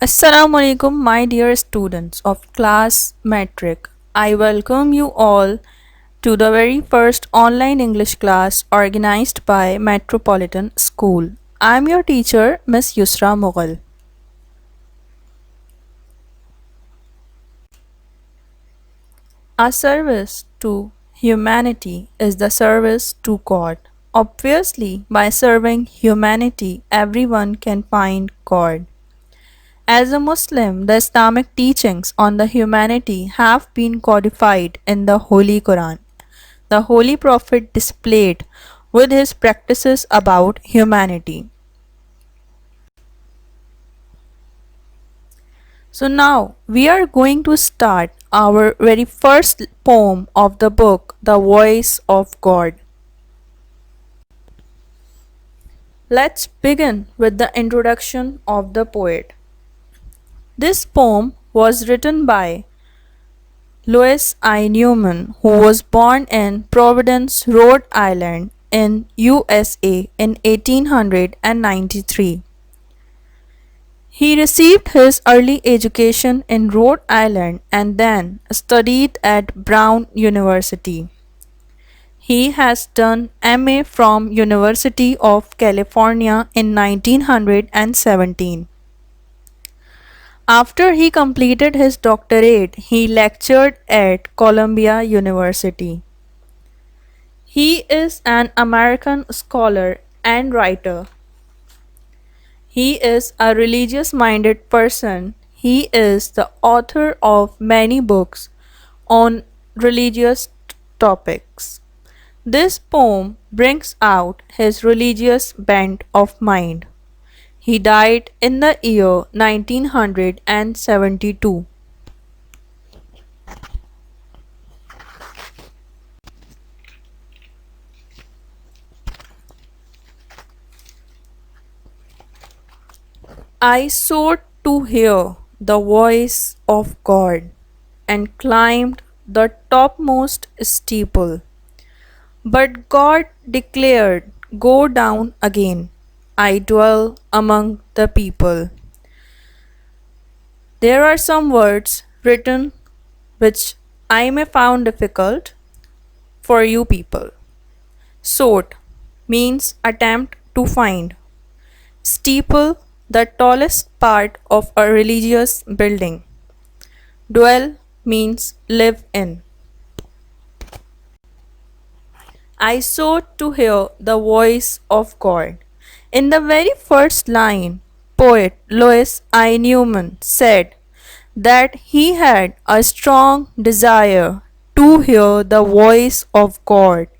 Assalamu alaikum, my dear students of class Metric. I welcome you all to the very first online English class organized by Metropolitan School. I am your teacher, Miss Yusra Mughal. Our service to humanity is the service to God. Obviously, by serving humanity, everyone can find God. As a Muslim, the Islamic teachings on the humanity have been codified in the Holy Quran. The Holy Prophet displayed with his practices about humanity. So now we are going to start our very first poem of the book, The Voice of God. Let's begin with the introduction of the poet. This poem was written by Louis I. Newman, who was born in Providence, Rhode Island in USA in 1893. He received his early education in Rhode Island and then studied at Brown University. He has done MA from University of California in 1917. After he completed his doctorate, he lectured at Columbia University. He is an American scholar and writer. He is a religious minded person. He is the author of many books on religious topics. This poem brings out his religious bent of mind. He died in the year 1972. I sought to hear the voice of God and climbed the topmost steeple. But God declared, "Go down again. I dwell among the people." There are some words written which I may found difficult for you people. Sought means attempt to find. Steeple, the tallest part of a religious building. Dwell means live in. I sought to hear the voice of God. In the very first line, poet Louis I. Newman said that he had a strong desire to hear the voice of God,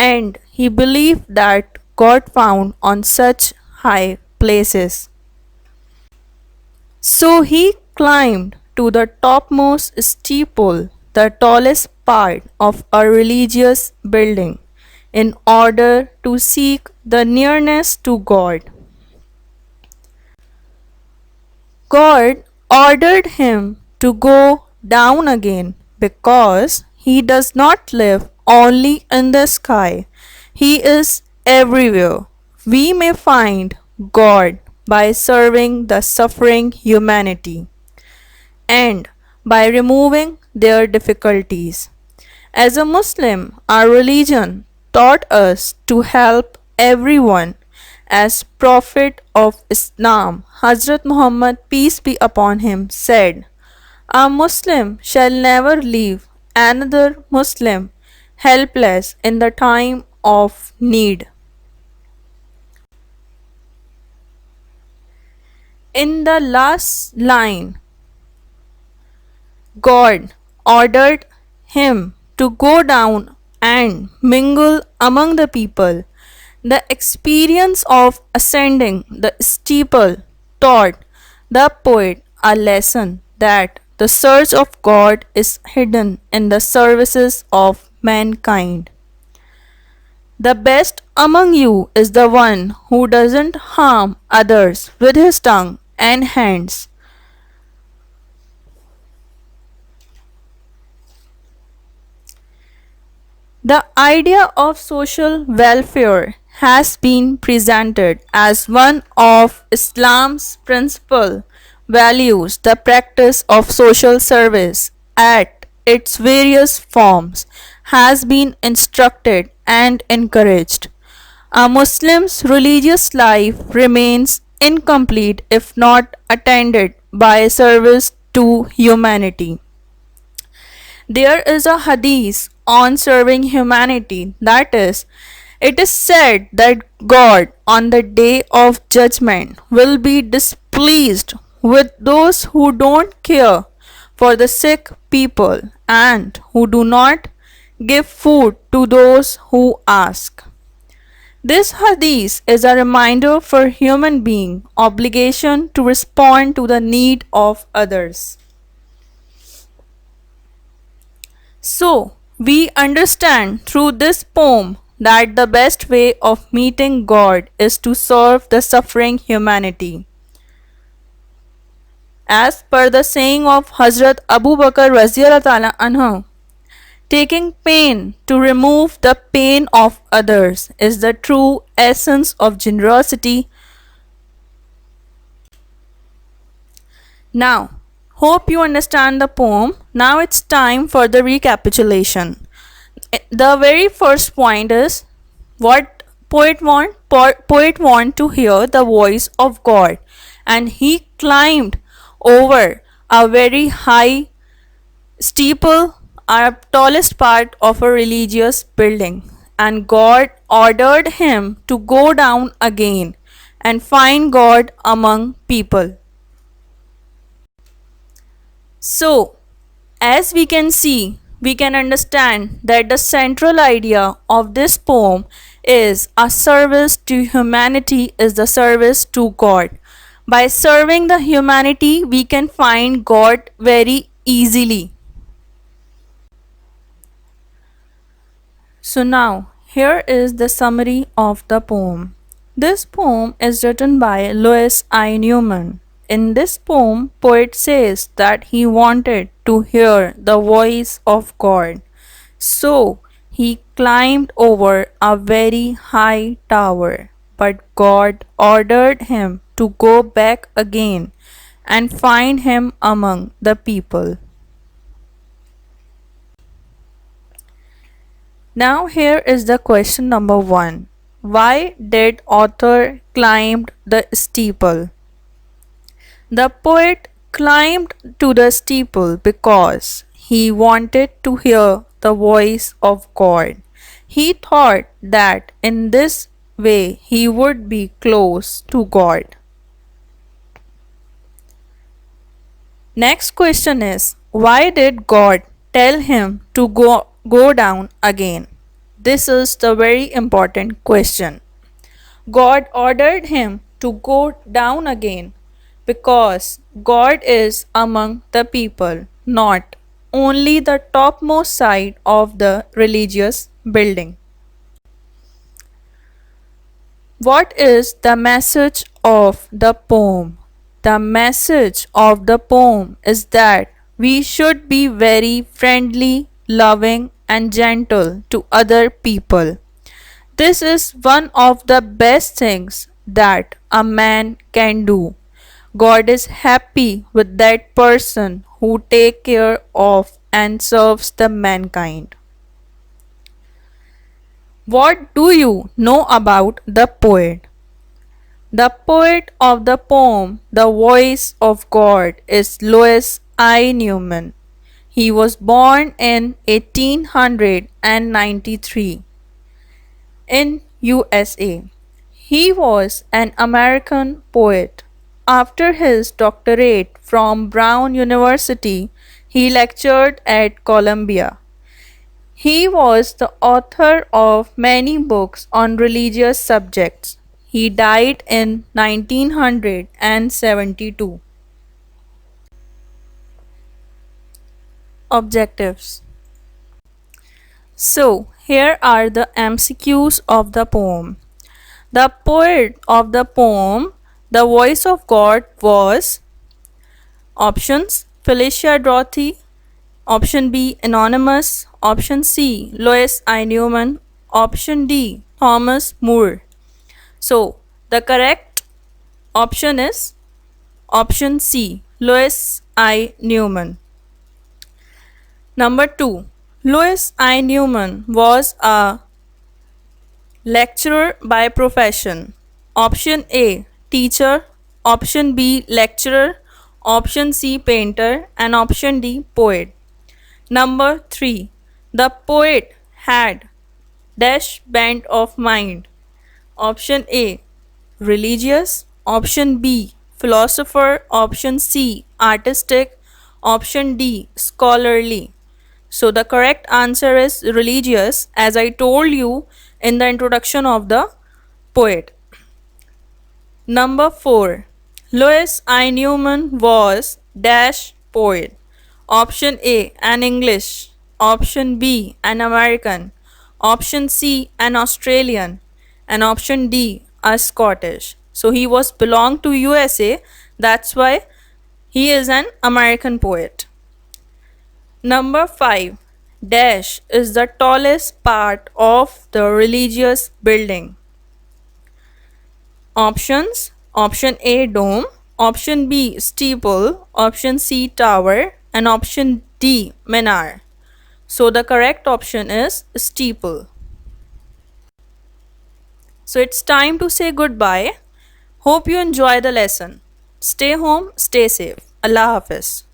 and he believed that God found on such high places. So he climbed to the topmost steeple, the tallest part of a religious building, in order to seek the nearness to God. God ordered him to go down again because he does not live only in the sky, he is everywhere. We may find God by serving the suffering humanity and by removing their difficulties. As a Muslim, our religion taught us to help everyone. As Prophet of Islam, Hazrat Muhammad, peace be upon him, said, "A Muslim shall never leave another Muslim helpless in the time of need." In the last line, God ordered him to go down and mingle among the people. The experience of ascending the steeple taught the poet a lesson that the search of God is hidden in the services of mankind. The best among you is the one who doesn't harm others with his tongue and hands. The idea of social welfare has been presented as one of Islam's principal values the practice of social service at its various forms, has been instructed and encouraged. A Muslim's religious life remains incomplete if not attended by service to humanity. There is a hadith on serving humanity, that is, it is said that God on the day of judgment will be displeased with those who don't care for the sick people and who do not give food to those who ask. This hadith is a reminder for human being obligation to respond to the need of others. So, we understand through this poem that the best way of meeting God is to serve the suffering humanity. As per the saying of Hazrat Abu Bakr Raziyallahu Ta'ala Anhu, taking pain to remove the pain of others is the true essence of generosity. Now, hope you understand the poem. Now it's time for the recapitulation. The very first point is what poet want to hear the voice of God, and he climbed over a very high steeple, a tallest part of a religious building, and God ordered him to go down again and find God among people. So, as we can see, we can understand that the central idea of this poem is a service to humanity is the service to God. By serving the humanity, we can find God very easily. So now, here is the summary of the poem. This poem is written by Louis I. Newman. In this poem, poet says that he wanted to hear the voice of God. So he climbed over a very high tower, but God ordered him to go back again and find him among the people. Now here is the question number 1. Why did author climb the steeple? The poet climbed to the steeple because he wanted to hear the voice of God. He thought that in this way he would be close to God. Next question is, why did God tell him to go down again? This is the very important question. God ordered him to go down again because God is among the people, not only the topmost side of the religious building. What is the message of the poem? The message of the poem is that we should be very friendly, loving, and gentle to other people. This is one of the best things that a man can do. God is happy with that person who take care of and serves the mankind. What do you know about the poet? The poet of the poem The Voice of God is Louis I. Newman. He was born in 1893 in USA. He was an American poet. After his doctorate from Brown University, he lectured at Columbia. He was the author of many books on religious subjects. He died in 1972. Objectives. So, here are the MCQs of the poem. The poet of the poem, The Voice of God, was options Felicia Dorothy, option B Anonymous, option C Louis I. Newman, option D Thomas Moore. So, the correct option is Option C. Louis I. Newman. Number 2. Louis I. Newman was a lecturer by profession. Option A. Teacher. Option B. Lecturer. Option C. Painter. And option D. Poet. Number 3. The poet had dash bent of mind. Option A. Religious. Option B. Philosopher. Option C. Artistic. Option D. Scholarly. So the correct answer is religious, as I told you in the introduction of the poet. Number 4. Louis I. Newman was dash poet. Option A. An English. Option B. An American. Option C. An Australian. And option D. A Scottish. So he was belong to USA. That's why he is an American poet. Number 5. Dash is the tallest part of the religious building. Options: Option A dome, option B steeple, option C tower, and option D minaret. So the correct option is steeple. So it's time to say goodbye. Hope you enjoy the lesson. Stay home, stay safe. Allah Hafiz.